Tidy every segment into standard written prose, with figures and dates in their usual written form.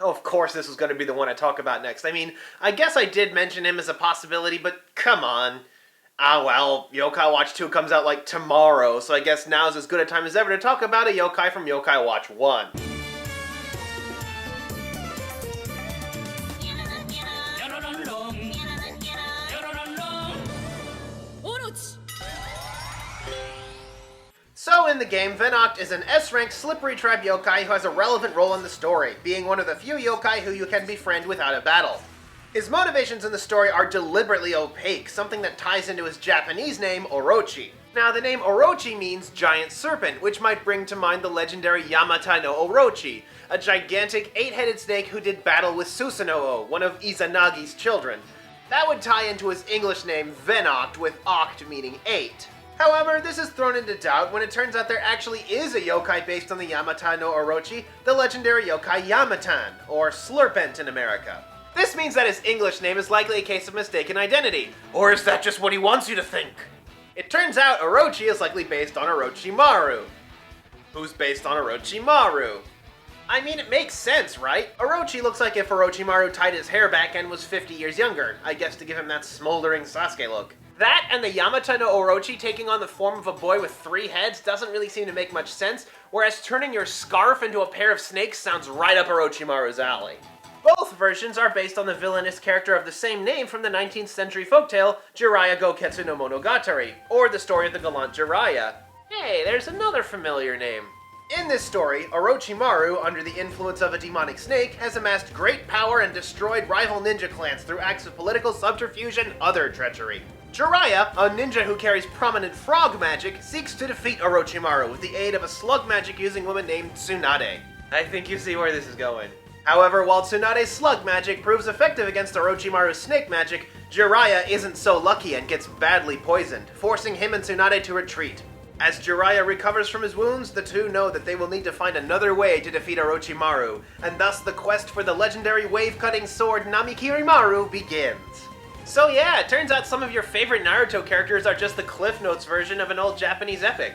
Oh, of course this was going to be the one I talk about next. I mean, I guess I did mention him as a possibility, but come on. Ah, well, Yokai Watch 2 comes out like tomorrow, so I guess now's as good a time as ever to talk about a yokai from Yokai Watch 1. So in the game, Venoct is an S-rank slippery tribe yokai who has a relevant role in the story, being one of the few yokai who you can befriend without a battle. His motivations in the story are deliberately opaque, something that ties into his Japanese name, Orochi. Now, the name Orochi means giant serpent, which might bring to mind the legendary Yamata no Orochi, a gigantic 8-headed snake who did battle with Susanoo, one of Izanagi's children. That would tie into his English name Venoct, with oct meaning 8. However, this is thrown into doubt when it turns out there actually is a yokai based on the Yamata no Orochi, the legendary yokai Yamatan, or Slurpent in America. This means that his English name is likely a case of mistaken identity. Or is that just what he wants you to think? It turns out Orochi is likely based on Orochimaru. Who's based on Orochimaru? I mean, it makes sense, right? Orochi looks like if Orochimaru tied his hair back and was 50 years younger, I guess to give him that smoldering Sasuke look. That and the Yamata no Orochi taking on the form of a boy with 3 heads doesn't really seem to make much sense, whereas turning your scarf into a pair of snakes sounds right up Orochimaru's alley. Both versions are based on the villainous character of the same name from the 19th century folktale Jiraiya Goketsu no Monogatari, or the story of the gallant Jiraiya. Hey, there's another familiar name. In this story, Orochimaru, under the influence of a demonic snake, has amassed great power and destroyed rival ninja clans through acts of political subterfuge and other treachery. Jiraiya, a ninja who carries prominent frog magic, seeks to defeat Orochimaru with the aid of a slug magic-using woman named Tsunade. I think you see where this is going. However, while Tsunade's slug magic proves effective against Orochimaru's snake magic, Jiraiya isn't so lucky and gets badly poisoned, forcing him and Tsunade to retreat. As Jiraiya recovers from his wounds, the two know that they will need to find another way to defeat Orochimaru, and thus the quest for the legendary wave-cutting sword Namikirimaru begins. So yeah, it turns out some of your favorite Naruto characters are just the Cliff Notes version of an old Japanese epic.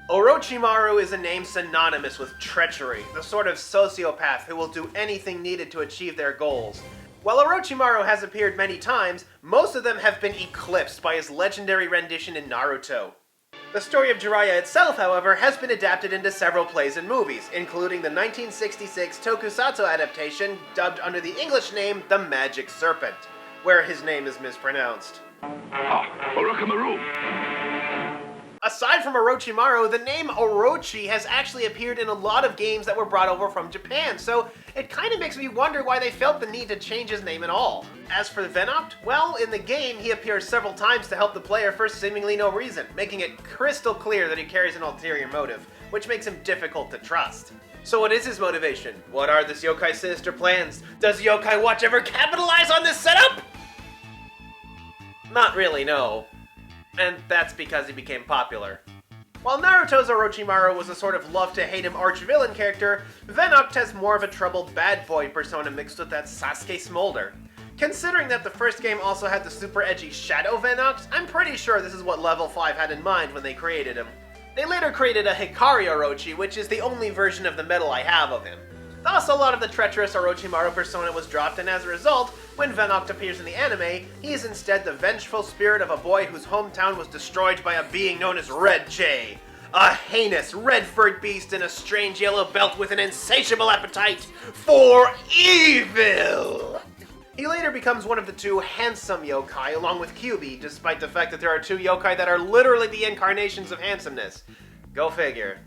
Orochimaru is a name synonymous with treachery, the sort of sociopath who will do anything needed to achieve their goals. While Orochimaru has appeared many times, most of them have been eclipsed by his legendary rendition in Naruto. The story of Jiraiya itself, however, has been adapted into several plays and movies, including the 1966 tokusatsu adaptation dubbed under the English name The Magic Serpent, where his name is mispronounced. Aside from Orochimaru, the name Orochi has actually appeared in a lot of games that were brought over from Japan, so it kind of makes me wonder why they felt the need to change his name at all. As for Venoct, well, in the game he appears several times to help the player for seemingly no reason, making it crystal clear that he carries an ulterior motive, which makes him difficult to trust. So what is his motivation? What are this yokai's sinister plans? Does Yokai Watch ever capitalize on this setup? Not really, no. And that's because he became popular. While Naruto's Orochimaru was a sort of love-to-hate-him arch-villain character, Venoct has more of a troubled bad boy persona mixed with that Sasuke smolder. Considering that the first game also had the super edgy Shadow Venoct, I'm pretty sure this is what Level 5 had in mind when they created him. They later created a Hikari Orochi, which is the only version of the metal I have of him. Thus, a lot of the treacherous Orochimaru persona was dropped, and as a result, when Venoct appears in the anime, he is instead the vengeful spirit of a boy whose hometown was destroyed by a being known as Red Jay, a heinous, red-furred beast in a strange yellow belt with an insatiable appetite for evil! He later becomes one of the 2 handsome yokai along with Kyuubi, despite the fact that there are 2 yokai that are literally the incarnations of handsomeness. Go figure.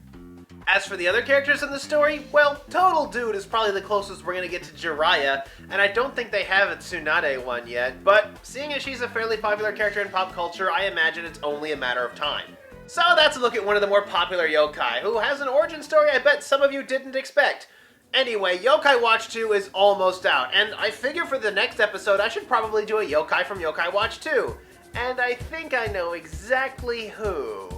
As for the other characters in the story, well, Total Dude is probably the closest we're gonna get to Jiraiya, and I don't think they have a Tsunade one yet, but seeing as she's a fairly popular character in pop culture, I imagine it's only a matter of time. So that's a look at one of the more popular yokai, who has an origin story I bet some of you didn't expect. Anyway, Yokai Watch 2 is almost out, and I figure for the next episode I should probably do a yokai from Yokai Watch 2. And I think I know exactly who.